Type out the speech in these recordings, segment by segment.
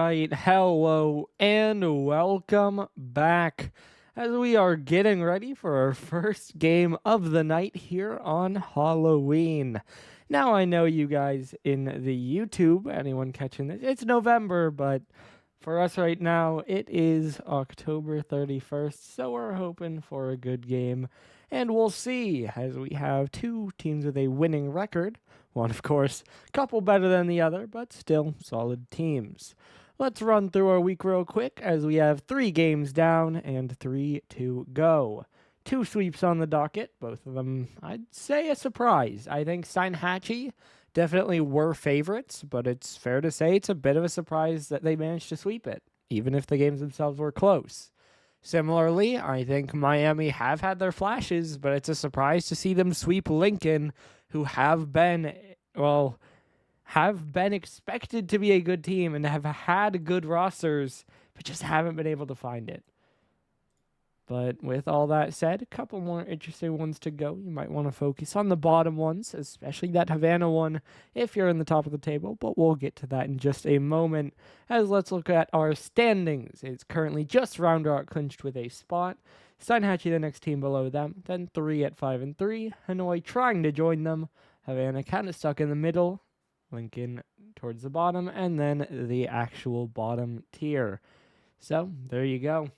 right, hello and welcome back as we are getting ready for our first game of the night here on Halloween. Now I know you guys in the YouTube, anyone catching this, it's November, but for us right now it is October 31st, so we're hoping for a good game. And we'll see as we have two teams with a winning record. One, of course, a couple better than the other, but still solid teams. Let's run through our week real quick as we have 3 games down and 3 to go. 2 sweeps on the docket, both of them, I'd say, a surprise. I think Steinhatchee definitely were favorites, but it's fair to say it's a bit of a surprise that they managed to sweep it, even if the games themselves were close. Similarly, I think Miami have had their flashes, but it's a surprise to see them sweep Lincoln, who have been expected to be a good team and have had good rosters, but just haven't been able to find it. But with all that said, a couple more interesting ones to go. You might want to focus on the bottom ones, especially that Havana one if you're in the top of the table, but we'll get to that in just a moment. As let's look at our standings. It's currently just Round Rock clinched with a spot. Steinhatchee the next team below them, then 3 at 5 and 3. Hanoi trying to join them. Havana kind of stuck in the middle. Lincoln towards the bottom, and then the actual bottom tier. So there you go.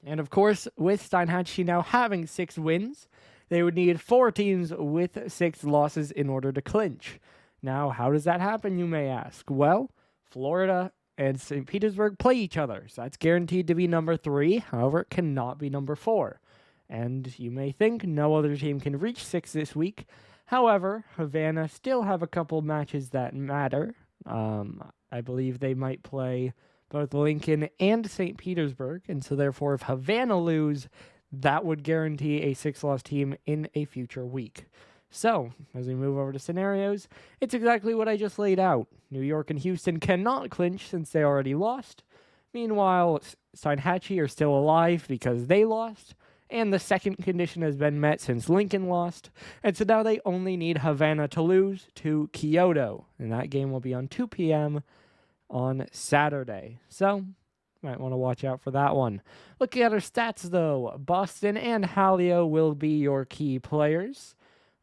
And of course, with Steinhatchee now having 6 wins, they would need 4 teams with 6 losses in order to clinch. Now, how does that happen, you may ask? Well, Florida and St. Petersburg play each other, so that's guaranteed to be number 3. However, it cannot be number 4. And you may think no other team can reach 6 this week. However, Havana still have a couple matches that matter. I believe they might play both Lincoln and St. Petersburg, and so therefore if Havana lose, that would guarantee a 6-loss team in a future week. So, as we move over to scenarios, it's exactly what I just laid out. New York and Houston cannot clinch since they already lost. Meanwhile, Steinhatchee are still alive because they lost, and the second condition has been met since Lincoln lost, and so now they only need Havana to lose to Kyoto, and that game will be on 2 p.m., on Saturday. So, might want to watch out for that one. Looking at our stats, though, Boston and Hallio will be your key players,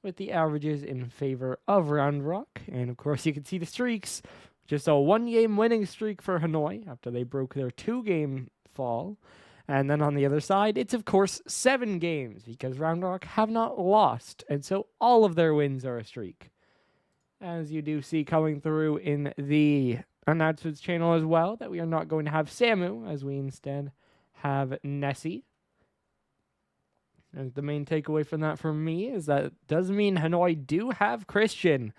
with the averages in favor of Round Rock. And, of course, you can see the streaks. Just a 1-game winning streak for Hanoi after they broke their 2-game fall. And then on the other side, it's, of course, 7 games, because Round Rock have not lost. And so all of their wins are a streak. As you do see coming through in the announcements channel as well, that we are not going to have Samu, as we instead have Nessie. And the main takeaway from that for me is that it does mean Hanoi do have Christian,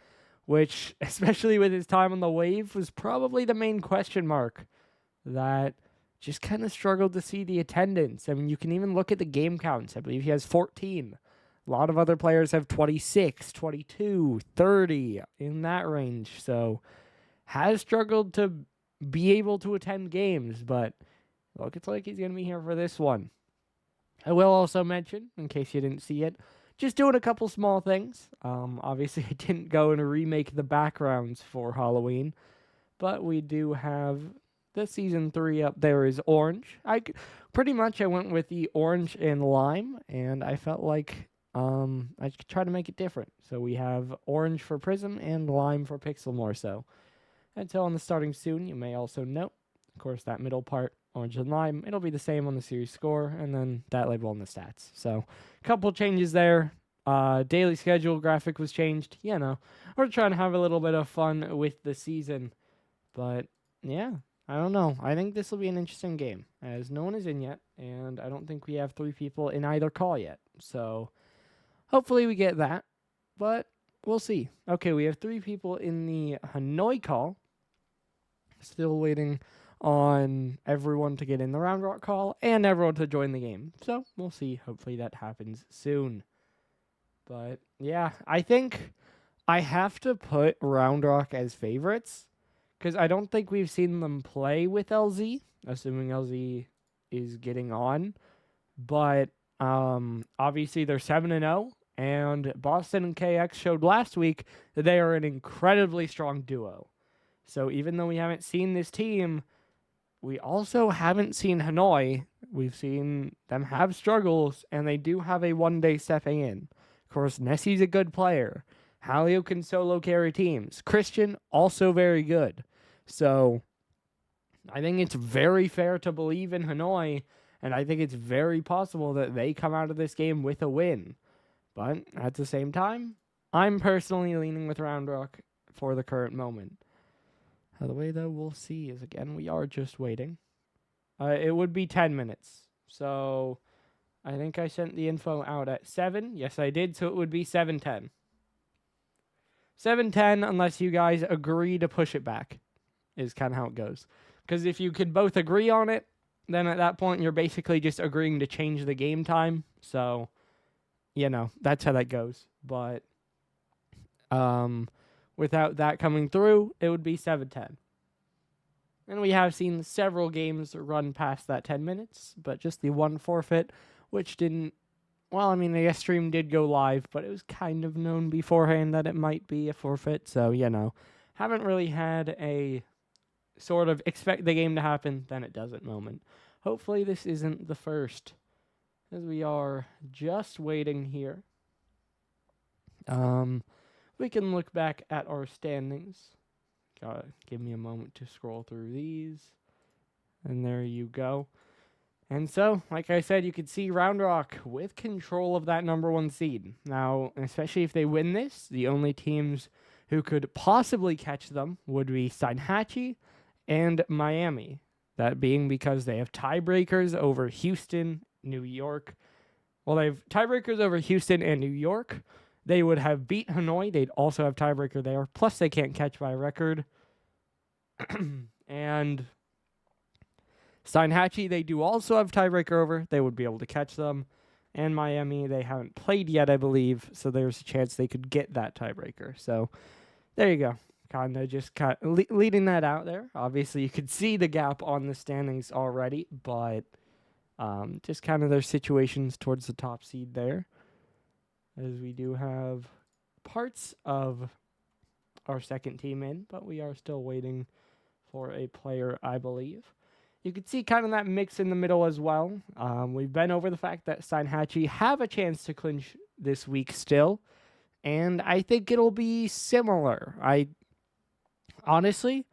which, especially with his time on the wave, was probably the main question mark that just kind of struggled to see the attendance. I mean, you can even look at the game counts. I believe he has 14. A lot of other players have 26, 22, 30, in that range. So has struggled to be able to attend games, but look, it's like he's going to be here for this one. I will also mention, in case you didn't see it, just doing a couple small things. Obviously, I didn't go and remake the backgrounds for Halloween, but we do have the Season 3 up there is orange. I went with the orange and lime, and I felt like I could try to make it different. So we have orange for Prism and lime for Pixel more so. Until on the starting soon, you may also note, of course, that middle part, orange and lime, it'll be the same on the series score, and then that label on the stats. So, a couple changes there. Daily schedule graphic was changed. We're trying to have a little bit of fun with the season. But, yeah, I don't know. I think this will be an interesting game, as no one is in yet, and I don't think we have 3 people in either call yet. So, hopefully we get that, but we'll see. Okay, we have 3 people in the Hanoi call. Still waiting on everyone to get in the Round Rock call and everyone to join the game. So we'll see. Hopefully that happens soon. But yeah, I think I have to put Round Rock as favorites because I don't think we've seen them play with LZ, assuming LZ is getting on. But obviously they're 7-0. And Boston and KX showed last week that they are an incredibly strong duo. So even though we haven't seen this team, we also haven't seen Hanoi. We've seen them have struggles, and they do have a one-day stepping in. Of course, Nessie's a good player. Halio can solo carry teams. Christian, also very good. So I think it's very fair to believe in Hanoi, and I think it's very possible that they come out of this game with a win. But at the same time, I'm personally leaning with Round Rock for the current moment. The way, though, we'll see is, again, we are just waiting. It would be 10 minutes. So I think I sent the info out at 7. Yes, I did, so it would be 7:10. 7:10, unless you guys agree to push it back, is kind of how it goes. Because if you could both agree on it, then at that point, you're basically just agreeing to change the game time. So, that's how that goes. But without that coming through, it would be 7:10. And we have seen several games run past that 10 minutes, but just the one forfeit, which didn't... Well, I mean, the stream did go live, but it was kind of known beforehand that it might be a forfeit. So, haven't really had a sort of expect the game to happen, then it doesn't moment. Hopefully this isn't the first, as we are just waiting here. We can look back at our standings. Give me a moment to scroll through these. And there you go. And so, like I said, you could see Round Rock with control of that number 1 seed. Now, especially if they win this, the only teams who could possibly catch them would be Steinhatchee and Miami. That being because they have tiebreakers over Houston, New York. Well, they have tiebreakers over Houston and New York. They would have beat Hanoi. They'd also have tiebreaker there. Plus, they can't catch by record. And Steinhatchee, they do also have tiebreaker over. They would be able to catch them. And Miami, they haven't played yet, I believe. So there's a chance they could get that tiebreaker. So there you go. Kind of just leading that out there. Obviously, you could see the gap on the standings already. But just kind of their situations towards the top seed there. As we do have parts of our second team in, but we are still waiting for a player, I believe. You can see kind of that mix in the middle as well. We've been over the fact that Steinhatchee have a chance to clinch this week still, and I think it'll be similar. Honestly,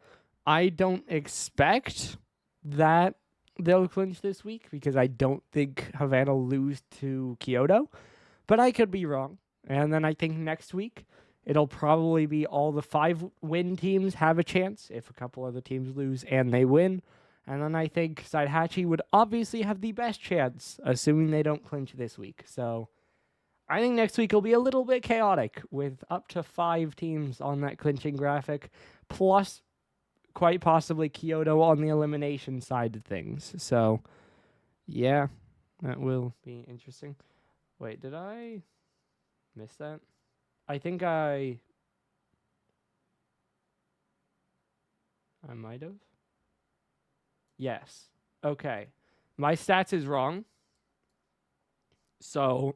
I don't expect that they'll clinch this week because I don't think Havana lose to Kyoto. But I could be wrong. And then I think next week, it'll probably be all the 5-win teams have a chance if a couple other teams lose and they win. And then I think Steinhatchee would obviously have the best chance, assuming they don't clinch this week. So I think next week will be a little bit chaotic with up to 5 teams on that clinching graphic, plus quite possibly Kyoto on the elimination side of things. So, yeah, that will be interesting. Wait, did I miss that? I think I might have. Yes. Okay. My stats is wrong. So,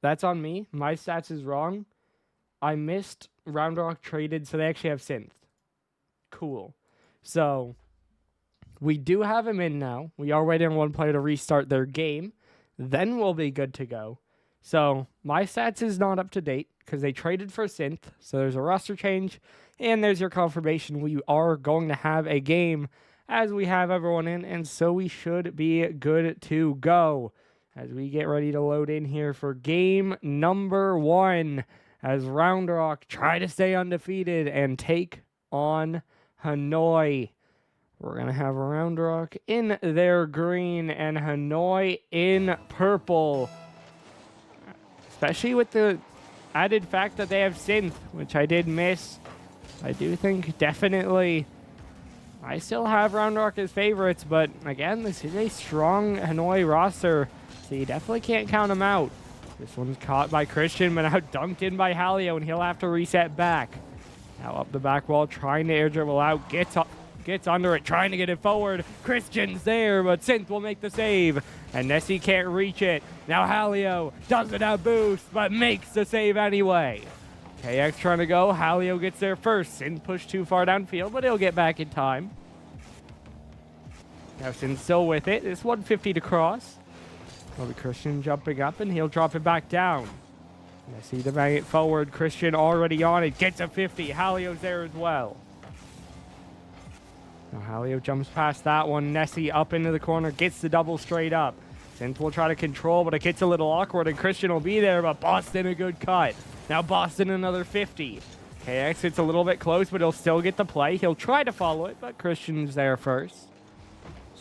that's on me. My stats is wrong. I missed Round Rock traded, so they actually have Synth. Cool. So, we do have him in now. We are waiting on one player to restart their game. Then we'll be good to go. So my stats is not up to date because they traded for Synth. So there's a roster change. And there's your confirmation. We are going to have a game as we have everyone in. And so we should be good to go as we get ready to load in here for game number 1. As Round Rock try to stay undefeated and take on Hanoi. We're going to have Round Rock in their green and Hanoi in purple. Especially with the added fact that they have Synth, which I did miss. I do think definitely I still have Round Rock as favorites, but again, this is a strong Hanoi roster, so you definitely can't count them out. This one's caught by Christian, but now dunked in by Halio, and he'll have to reset back. Now up the back wall, trying to air dribble out, gets under it, trying to get it forward. Christian's there, but Synth will make the save. And Nessie can't reach it. Now Halio doesn't have boost, but makes the save anyway. KX trying to go. Hallio gets there first. Sin pushed too far downfield, but he'll get back in time. Now Sin's still with it. It's 150 to cross. Will be Christian jumping up, and he'll drop it back down. Nessie to bang it forward. Christian already on it. Gets a 50. Hallio's there as well. Now Hallio jumps past that one. Nessie up into the corner. Gets the double straight up. Synth will try to control, but it gets a little awkward, and Christian will be there, but Boston a good cut. Now Boston another 50. KX it's a little bit close, but he'll still get the play. He'll try to follow it, but Christian's there first.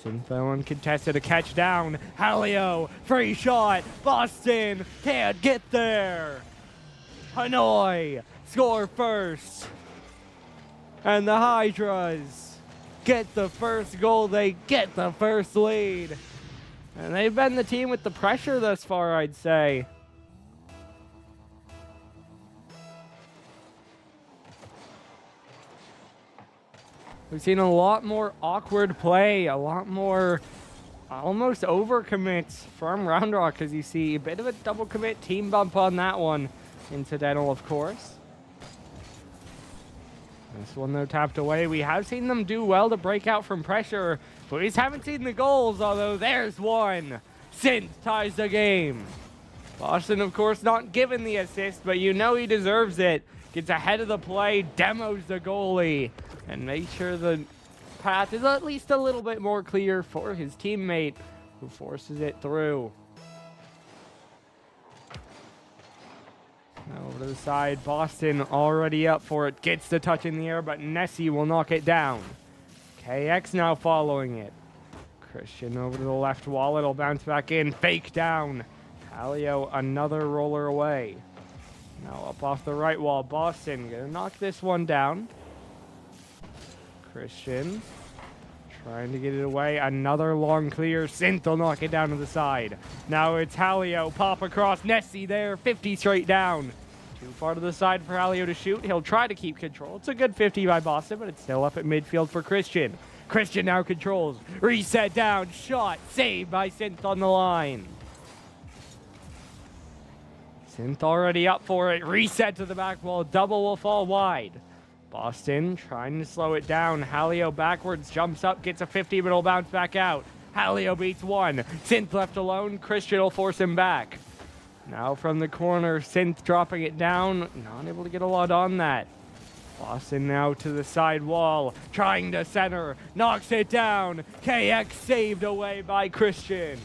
Synth uncontested, a catch down. Hallio, free shot. Boston can't get there. Hanoi score first. And the Hydras get the first goal. They get the first lead. And they've been the team with the pressure thus far, I'd say. We've seen a lot more awkward play, a lot more almost overcommits from Round Rock, as you see a bit of a double commit team bump on that one. Incidental, of course. This one, though, tapped away. We have seen them do well to break out from pressure, but we haven't seen the goals, although there's one. Synth ties the game. Boston, of course, not given the assist, but you know he deserves it. Gets ahead of the play, demos the goalie, and makes sure the path is at least a little bit more clear for his teammate, who forces it through. Now over to the side, Boston already up for it. Gets the touch in the air, but Nessie will knock it down. KX now following it. Christian over to the left wall. It'll bounce back in. Fake down. Hallio another roller away. Now up off the right wall. Boston gonna knock this one down. Christian trying to get it away. Another long clear. Synth will knock it down to the side. Now it's Hallio. Pop across. Nessie there. 50 straight down. Too far to the side for Hallio to shoot. He'll try to keep control. It's a good 50 by Boston, but it's still up at midfield for Christian. Christian now controls. Reset down. Shot. Saved by Synth on the line. Synth already up for it. Reset to the back wall. Double will fall wide. Boston trying to slow it down. Hallio backwards, jumps up, gets a 50, but it'll bounce back out. Hallio beats one. Synth left alone. Christian will force him back. Now from the corner, Synth dropping it down. Not able to get a lot on that. Boston now to the side wall, trying to center. Knocks it down. KX saved away by Christian.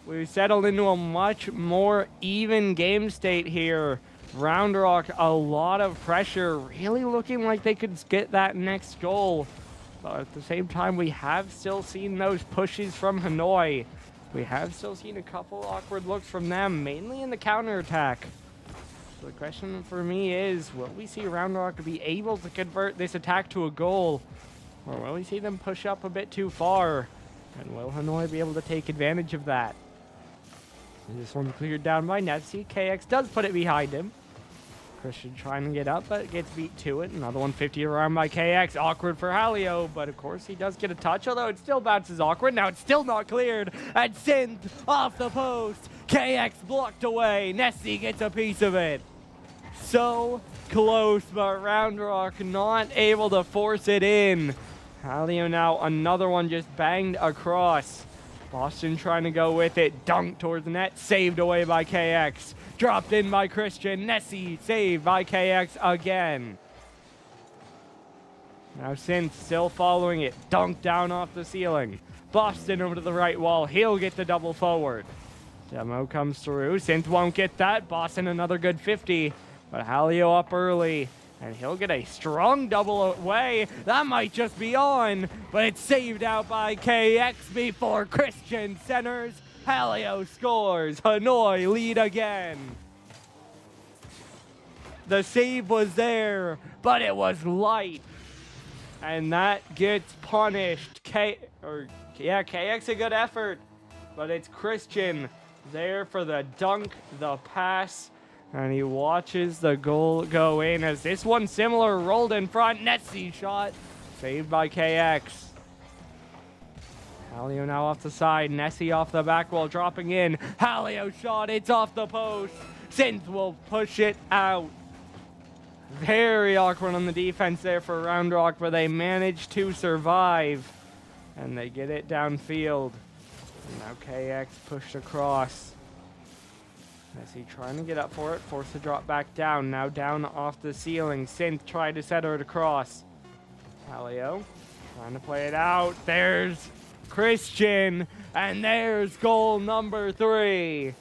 We've settled into a much more even game state here. Round Rock, a lot of pressure, really looking like they could get that next goal. But at the same time, we have still seen those pushes from Hanoi. We have still seen a couple awkward looks from them, mainly in the counterattack. So the question for me is, will we see Round Rock be able to convert this attack to a goal? Or will we see them push up a bit too far? And will Hanoi be able to take advantage of that? This one cleared down by Nessie. KX does put it behind him. Christian trying to get up, but gets beat to it. Another 150 around by KX. Awkward for Hallio, but of course he does get a touch, although it still bounces awkward. Now it's still not cleared. And Synth off the post. KX blocked away. Nessie gets a piece of it. So close, but Round Rock not able to force it in. Hallio now another one just banged across. Boston trying to go with it. Dunk towards the net. Saved away by KX. Dropped in by Christian. Nessie saved by KX again. Now Synth still following it. Dunk down off the ceiling. Boston over to the right wall. He'll get the double forward. Demo comes through. Synth won't get that. Boston another good 50. But Hallio up early. And he'll get a strong double away. That might just be on. But it's saved out by KX before Christian centers. Hallio scores. Hanoi lead again. The save was there, but it was light. And that gets punished. KX a good effort. But it's Christian there for the dunk, the pass. And he watches the goal go in as this one similar rolled in front. Nessie shot. Saved by KX. Hallio now off the side. Nessie off the back wall dropping in. Hallio shot. It's off the post. Synth will push it out. Very awkward on the defense there for Round Rock, but they manage to survive. And they get it downfield. And now KX pushed across. Nessie trying to get up for it, forced to drop back down. Now down off the ceiling. Synth tried to set her across. Halio trying to play it out. There's Christian, and there's goal number 3.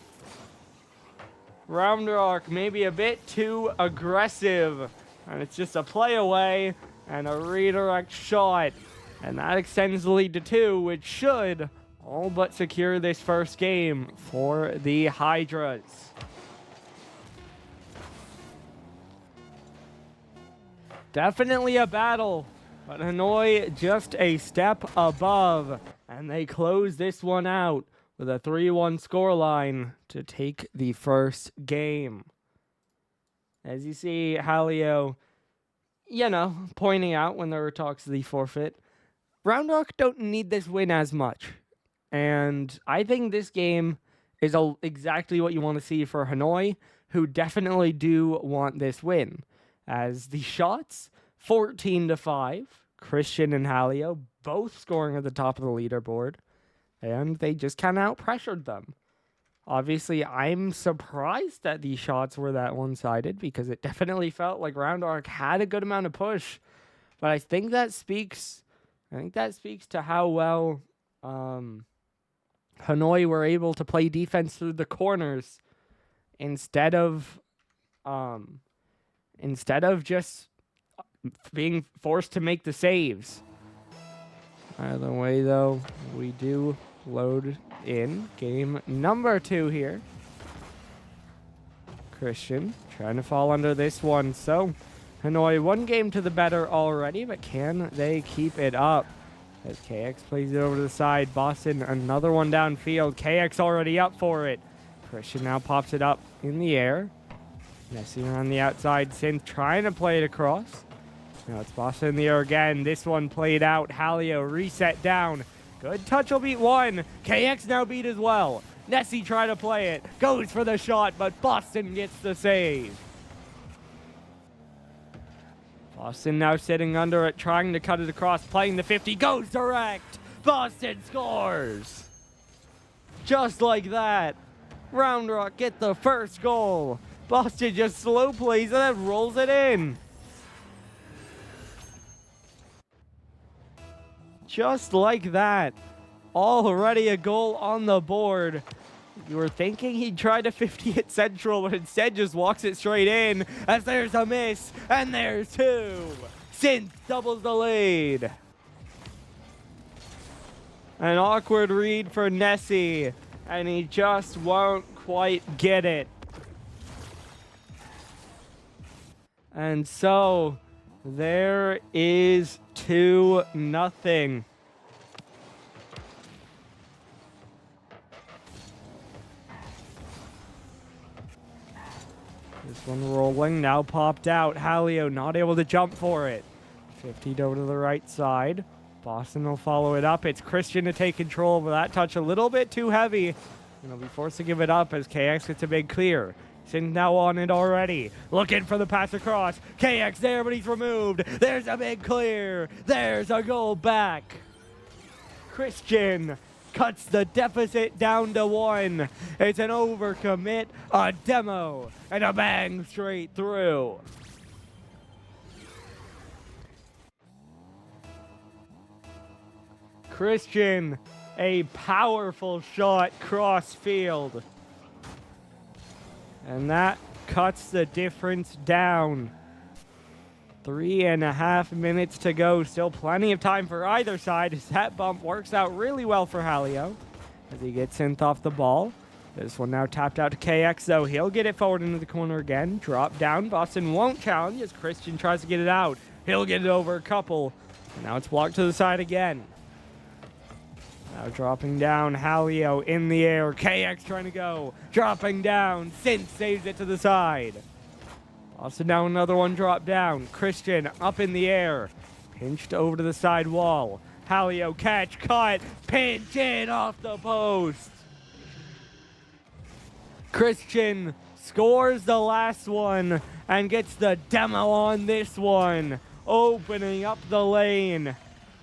Round Rock maybe a bit too aggressive, and it's just a play away and a redirect shot. And that extends the lead to 2, which should all but secure this first game for the Hydras. Definitely a battle, but Hanoi just a step above, and they close this one out with a 3-1 scoreline to take the first game. As you see, Halio, pointing out when there were talks of the forfeit, Round Rock don't need this win as much. And I think this game is exactly what you want to see for Hanoi, who definitely do want this win. As the shots, 14-5, Christian and Halio both scoring at the top of the leaderboard, and they just kind of out-pressured them. Obviously, I'm surprised that these shots were that one-sided, because it definitely felt like Round Rock had a good amount of push. But I think that speaks to how well Hanoi were able to play defense through the corners instead of just being forced to make the saves. Either way, though, we do load in game number 2 here. Christian trying to fall under this one. So Hanoi 1 game to the better already, but can they keep it up? As KX plays it over to the side. Boston, another one downfield. KX already up for it. Christian now pops it up in the air. Nessie on the outside. Synth trying to play it across. Now it's Boston in the air again. This one played out. Halio reset down. Good touch will beat 1. KX now beat as well. Nessie trying to play it. Goes for the shot, but Boston gets the save. Boston now sitting under it, trying to cut it across, playing the 50, goes direct. Boston scores. Just like that. Round Rock get the first goal. Boston just slow plays and then rolls it in. Just like that. Already a goal on the board. You were thinking he'd try to 50 at Central, but instead just walks it straight in as there's a miss, and there's 2. Synth doubles the lead. An awkward read for Nessie, and he just won't quite get it. And so, there is 2-0. This one rolling, now popped out. Halio not able to jump for it. 50'd over to the right side. Boston will follow it up. It's Christian to take control, but that touch a little bit too heavy. And he'll be forced to give it up as KX gets a big clear. Synth now on it already. Looking for the pass across. KX there, but he's removed. There's a big clear. There's a goal back. Christian cuts the deficit down to 1. It's an overcommit, a demo, and a bang straight through. Christian, a powerful shot cross field. And that cuts the difference down. 3.5 minutes to go. Still plenty of time for either side as that bump works out really well for Halio as he gets Synth off the ball. This one now tapped out to KX, though. He'll get it forward into the corner again. Drop down. Boston won't challenge as Christian tries to get it out. He'll get it over a couple. And now it's blocked to the side again. Now dropping down, Halio in the air. KX trying to go. Dropping down. Synth saves it to the side. Also now another one drop down. Christian up in the air. Pinched over to the side wall. Halio catch, cut, pinch in off the post. Christian scores the last one and gets the demo on this one, opening up the lane.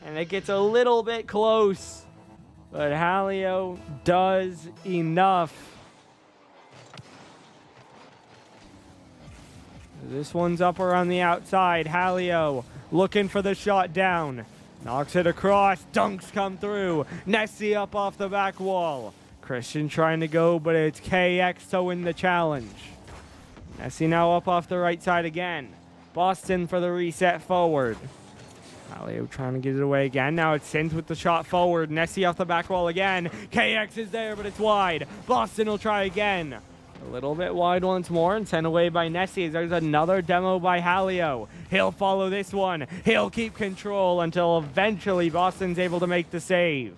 And it gets a little bit close, but Halio does enough. This one's up around the outside. Halio looking for the shot down. Knocks it across. Dunks come through. Nessie up off the back wall. Christian trying to go, but it's KX to win the challenge. Nessie now up off the right side again. Boston for the reset forward. Halio trying to get it away again. Now it's Synth with the shot forward. Nessie off the back wall again. KX is there, but it's wide. Boston will try again. A little bit wide once more and sent away by Nessie. There's another demo by Halio. He'll follow this one. He'll keep control until eventually Boston's able to make the save.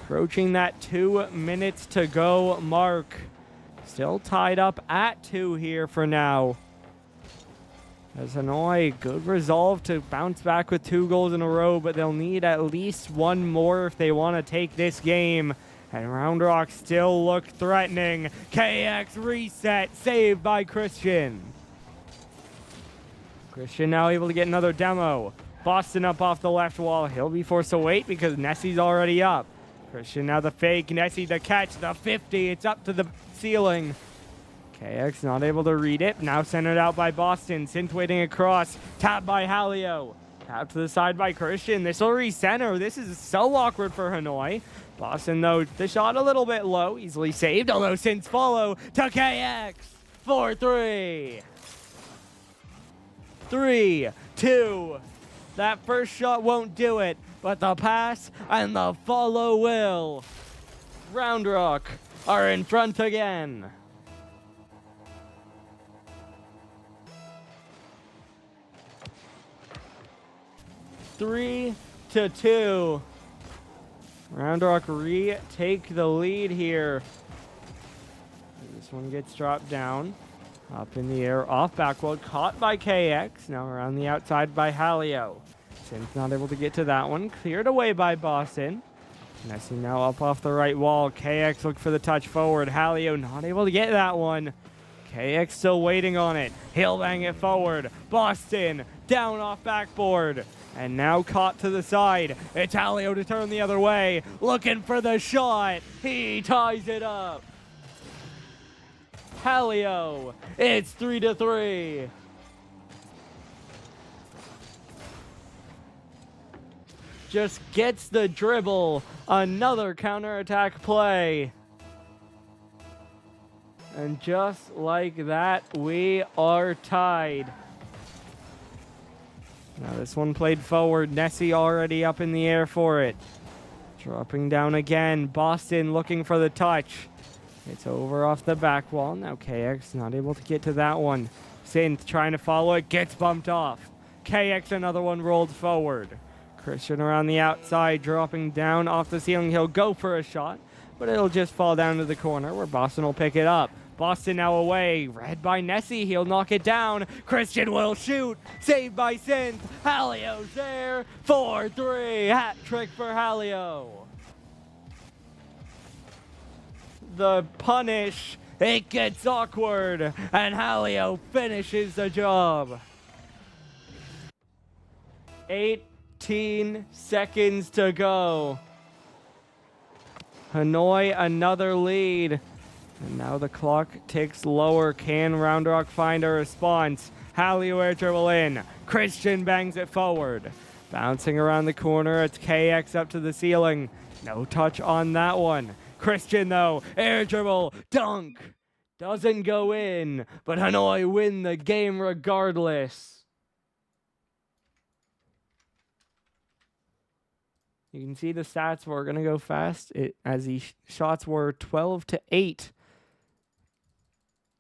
Approaching that 2 minutes to go mark. Still tied up at 2 here for now. As Hanoi, good resolve to bounce back with 2 goals in a row, but they'll need at least 1 more if they want to take this game. And Round Rock still look threatening. KX reset, saved by Christian. Christian now able to get another demo. Boston up off the left wall. He'll be forced to wait because Nessie's already up. Christian now the fake. Nessie the catch. The 50. It's up to the ceiling. KX not able to read it. Now sent it out by Boston. Synth waiting across. Tap by Halio. Tap to the side by Christian. This will recenter. This is so awkward for Hanoi. Boston, though, the shot a little bit low. Easily saved, although Synth follow to KX. 4-3. 3-2. That first shot won't do it, but the pass and the follow will. Round Rock are in front again. Three to 2. Round Rock retake the lead here. This one gets dropped down. Up in the air, off backward, caught by KX. Now around the outside by Halio. Synth not able to get to that one. Cleared away by Boston. Nessie now up off the right wall. KX look for the touch forward. Halio not able to get that one. KX still waiting on it. He'll bang it forward. Boston down off backboard. And now caught to the side. It's Halio to turn the other way. Looking for the shot. He ties it up. Halio. It's 3-3. Just gets the dribble. Another counterattack play. And just like that, we are tied. Now this one played forward. Nessie already up in the air for it. Dropping down again. Boston looking for the touch. It's over off the back wall. Now KX not able to get to that one. Synth trying to follow it. Gets bumped off. KX another one rolled forward. Christian around the outside. Dropping down off the ceiling. He'll go for a shot, but it'll just fall down to the corner where Boston will pick it up. Boston now away. Read by Nessie. He'll knock it down. Christian will shoot. Saved by Synth. Halio's there. 4-3. Hat trick for Halio. The punish. It gets awkward. And Halio finishes the job. 18 seconds to go. Hanoi another lead. And now the clock ticks lower. Can Round Rock find a response? Halio air dribble in. Christian bangs it forward. Bouncing around the corner. It's KX up to the ceiling. No touch on that one. Christian, though, air dribble, dunk. Doesn't go in, but Hanoi win the game regardless. You can see the stats. We're going to go fast. As the shots were 12-8.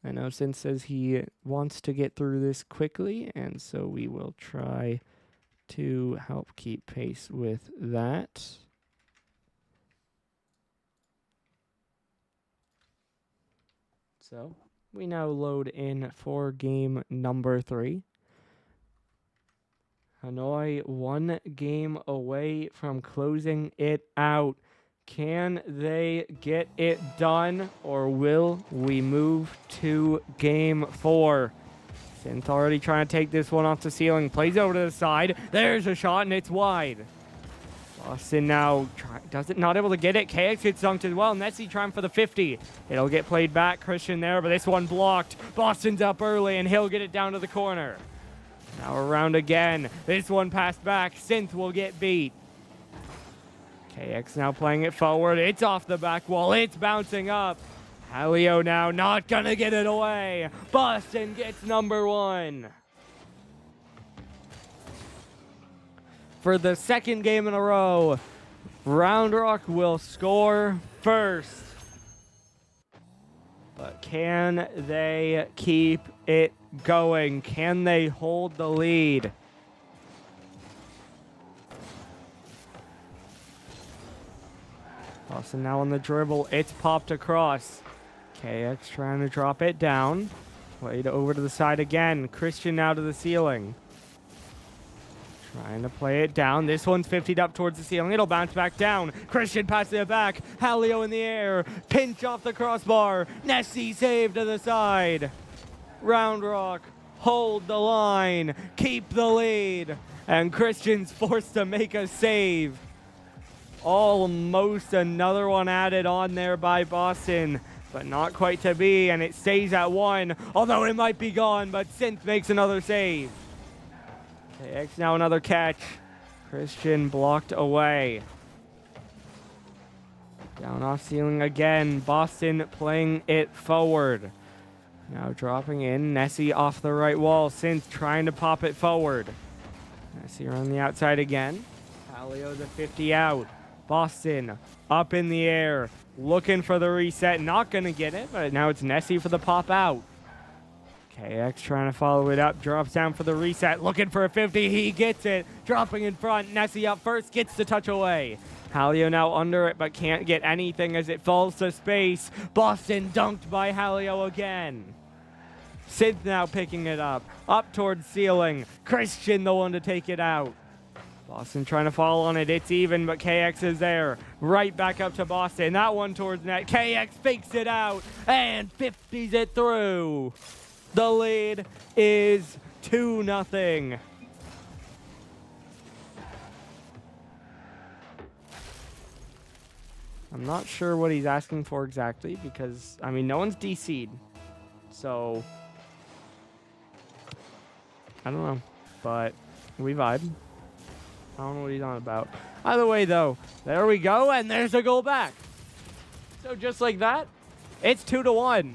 I know Synth says he wants to get through this quickly, and so we will try to help keep pace with that. So we now load in for game number 3. Hanoi 1 game away from closing it out. Can they get it done, or will we move to game 4? Synth already trying to take this one off the ceiling. Plays over to the side. There's a shot, and it's wide. Boston now not able to get it. KX gets dunked as well. Nessie trying for the 50. It'll get played back. Christian there, but this one blocked. Boston's up early, and he'll get it down to the corner. Now around again. This one passed back. Synth will get beat. KX now playing it forward. It's off the back wall. It's bouncing up. Halio now not gonna get it away. Boston gets number 1. For the second game in a row, Round Rock will score first. But can they keep it going? Can they hold the lead? Boston now on the dribble. It's popped across. KX trying to drop it down. Played over to the side again. Christian now to the ceiling. Trying to play it down. This one's 50'd up towards the ceiling. It'll bounce back down. Christian passes it back. Halio in the air. Pinch off the crossbar. Nessie save to the side. Round Rock hold the line. Keep the lead. And Christian's forced to make a save. Almost another one added on there by Boston, but not quite to be, and it stays at 1, although it might be gone, but Synth makes another save. KX now another catch. Christian blocked away. Down off ceiling again. Boston playing it forward. Now dropping in. Nessie off the right wall. Synth trying to pop it forward. Nessie around the outside again. Halio the 50 out. Boston up in the air, looking for the reset. Not going to get it, but now it's Nessie for the pop out. KX trying to follow it up, drops down for the reset, looking for a 50. He gets it, dropping in front. Nessie up first, gets the touch away. Halio now under it, but can't get anything as it falls to space. Boston dunked by Halio again. Synth now picking it up towards ceiling. Christian the one to take it out. Boston trying to fall on it. It's even, but KX is there. Right back up to Boston. That one towards net. KX fakes it out and 50s it through. The lead is 2-0. I'm not sure what he's asking for exactly because, I mean, no one's DC'd. So, I don't know, but we vibe. I don't know what he's on about. Either way, though, there we go, and there's a goal back. So just like that, it's 2-1.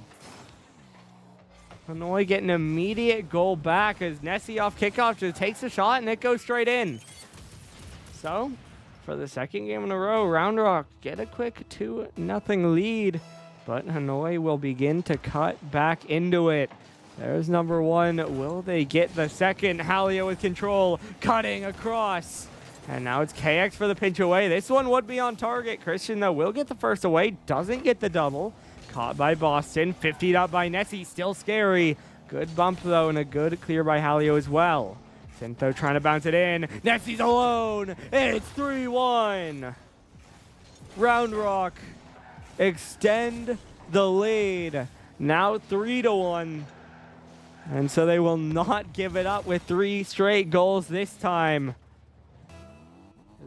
Hanoi getting an immediate goal back as Nessie off kickoff just takes a shot, and it goes straight in. So, for the second game in a row, Round Rock get a quick 2-0 lead, but Hanoi will begin to cut back into it. There's number 1. Will they get the second? Halio with control, cutting across. And now it's KX for the pinch away. This one would be on target. Christian, though, will get the first away. Doesn't get the double. Caught by Boston. 50'd up by Nessie. Still scary. Good bump, though, and a good clear by Halio as well. Syntho trying to bounce it in. Nessie's alone. It's 3-1. Round Rock extend the lead. Now 3-1. And so they will not give it up with 3 straight goals this time.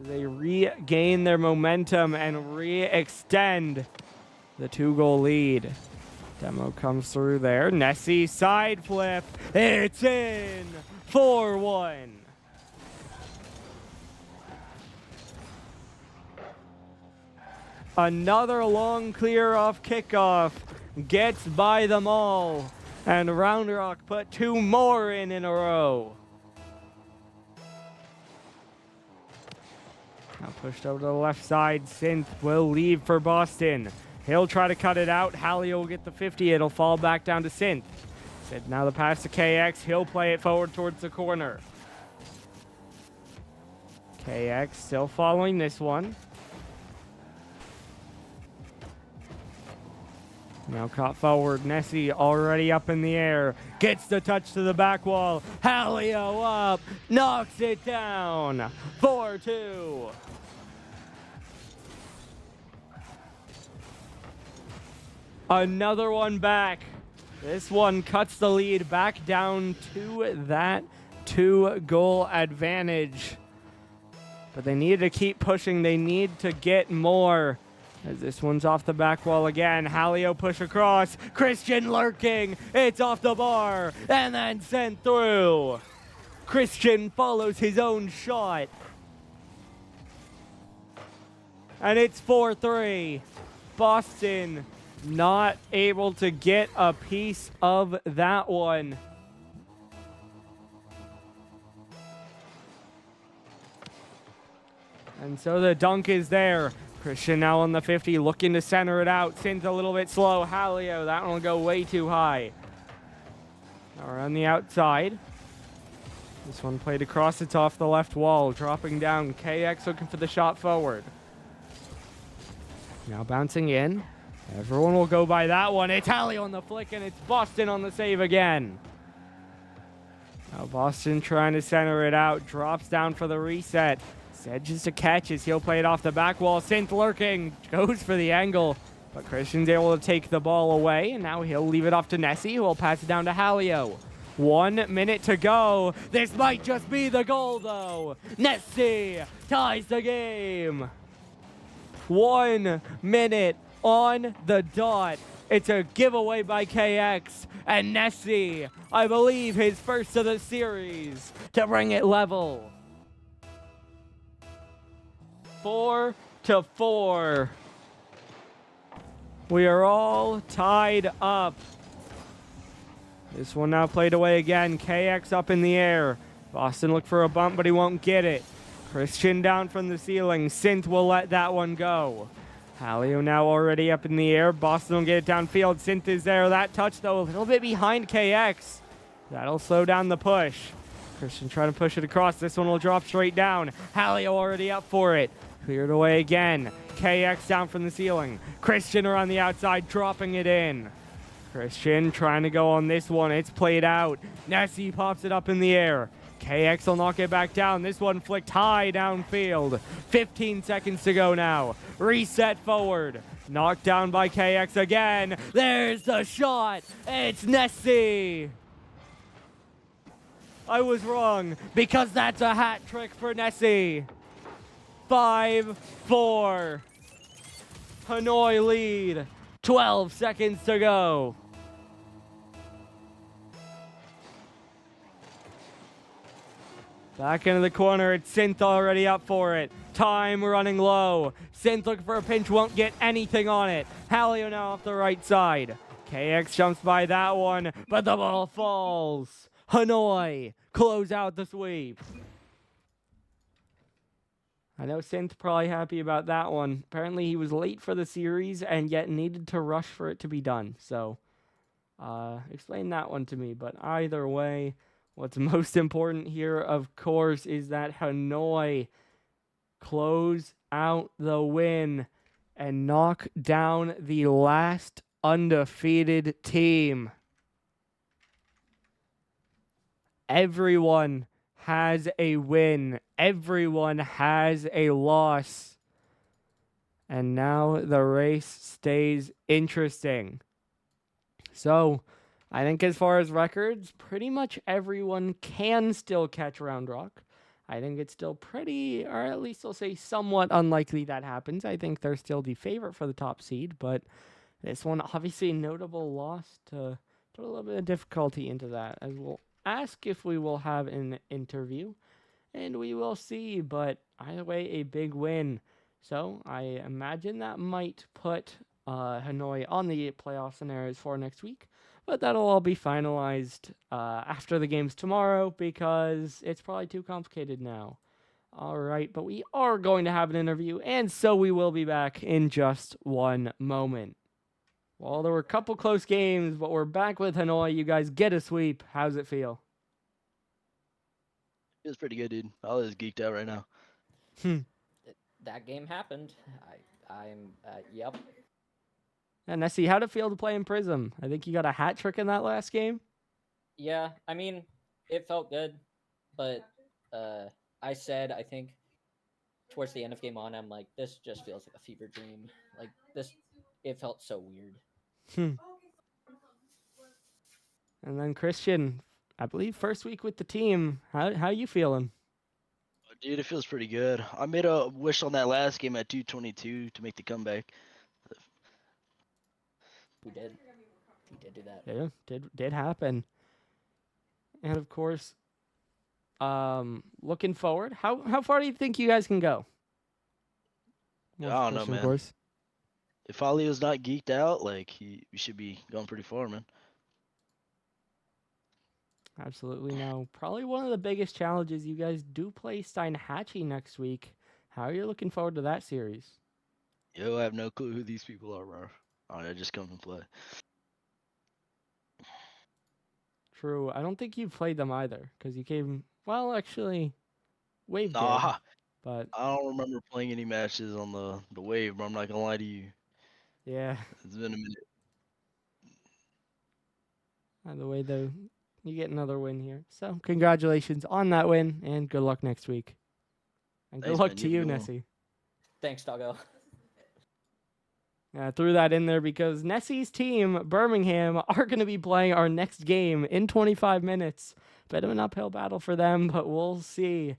They regain their momentum and re-extend the 2-goal lead. Demo comes through there. Nessie side flip. It's in. 4-1. Another long clear off kickoff. Gets by them all. And Round Rock put 2 more in a row. Now pushed over to the left side. Synth will leave for Boston. He'll try to cut it out. Halio will get the 50. It'll fall back down to Synth. Synth now the pass to KX. He'll play it forward towards the corner. KX still following this one. Now caught forward. Nessie already up in the air. Gets the touch to the back wall. Halio up. Knocks it down. 4-2. Another one back. This one cuts the lead back down to that 2-goal advantage. But they need to keep pushing. They need to get more. As this one's off the back wall again. Halio push across. Christian lurking. It's off the bar. And then sent through. Christian follows his own shot. And it's 4-3. Boston not able to get a piece of that one. And so the dunk is there. Christian now on the 50, looking to center it out. Synth a little bit slow. Halio, that one will go way too high. Now we're on the outside. This one played across, it's off the left wall. Dropping down, KX looking for the shot forward. Now bouncing in. Everyone will go by that one. It's Halio on the flick, and it's Boston on the save again. Now Boston trying to center it out. Drops down for the reset. Edges to catches. He'll play it off the back wall. Synth lurking. Goes for the angle. But Christian's able to take the ball away. And now he'll leave it off to Nessie, who will pass it down to Halio. 1 minute to go. This might just be the goal, though. Nessie ties the game. 1 minute on the dot. It's a giveaway by KX. And Nessie, I believe his first of the series, to bring it level. 4-4. We are all tied up. This one now played away again. KX up in the air. Boston look for a bump, but he won't get it. Christian down from the ceiling. Synth will let that one go. Halio now already up in the air. Boston will get it downfield. Synth is there. That touch, though, a little bit behind KX. That'll slow down the push. Christian trying to push it across. This one will drop straight down. Halio already up for it. Cleared away again. KX down from the ceiling. Christian around the outside, dropping it in. Christian trying to go on this one. It's played out. Nessie pops it up in the air. KX will knock it back down. This one flicked high downfield. 15 seconds to go now. Reset forward. Knocked down by KX again. There's the shot. It's Nessie. I was wrong, because that's a hat trick for Nessie. 5-4. Hanoi lead. 12 seconds to go. Back into the corner. It's Synth already up for it. Time running low. Synth looking for a pinch. Won't get anything on it. Halio now off the right side. KX jumps by that one, but the ball falls. Hanoi close out the sweep. I know Synth probably happy about that one. Apparently he was late for the series and yet needed to rush for it to be done. So explain that one to me. But either way, what's most important here, of course, is that Hanoi close out the win and knock down the last undefeated team. Everyone has a win. Everyone has a loss. And now the race stays interesting. So, I think as far as records, pretty much everyone can still catch Round Rock. I think it's still pretty, or at least I'll say somewhat unlikely that happens. I think they're still the favorite for the top seed, but this one, obviously a notable loss to put a little bit of difficulty into that, as we'll ask if we will have an interview, and we will see, but either way, a big win. So I imagine that might put Hanoi on the playoff scenarios for next week, but that'll all be finalized after the games tomorrow, because it's probably too complicated now. All right, but we are going to have an interview, and so we will be back in just one moment. Well, there were a couple close games, but we're back with Hanoi. You guys get a sweep. How's it feel? Feels pretty good, dude. I was geeked out right now. That game happened. Yep. And Nessie, how'd it feel to play in Prism? I think you got a hat trick in that last game. Yeah, I mean, it felt good, but I said, I think, towards the end of game on, I'm like, this just feels like a fever dream. Like, it felt so weird. And then Christian, I believe first week with the team. How you feeling? Dude, it feels pretty good. I made a wish on that last game at 222 to make the comeback. We did. He did do that. Yeah, did happen. And of course, looking forward, how far do you think you guys can go? I don't know, Christian, of man. course. If Ali was not geeked out, like we should be going pretty far, man. Absolutely. Now, probably one of the biggest challenges, you guys do play Steinhatchee next week. How are you looking forward to that series? Yo, I have no clue who these people are, bro. I just come and play. True. I don't think you've played them either, because you came. Well, actually, Wave did, Nah, but I don't remember playing any matches on the wave, bro. I'm not gonna lie to you. yeah. It's been a minute. By the way, though, you get another win here. So, congratulations on that win, and good luck next week. And good Thanks, luck man. to You you, have a good one. Nessie. Thanks, Doggo. I threw that in there because Nessie's team, Birmingham, are going to be playing our next game in 25 minutes. Bit of an uphill battle for them, but we'll see.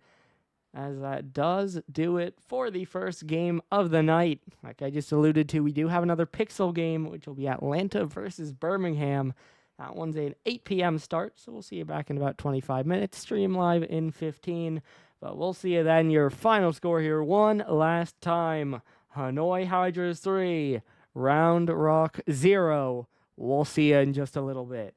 As that does do it for the first game of the night. Like I just alluded to, we do have another Pixel game, which will be Atlanta versus Birmingham. That one's an 8 p.m. start, so we'll see you back in about 25 minutes. Stream live in 15. But we'll see you then. Your final score here one last time. Hanoi Hydras 3, Round Rock 0. We'll see you in just a little bit.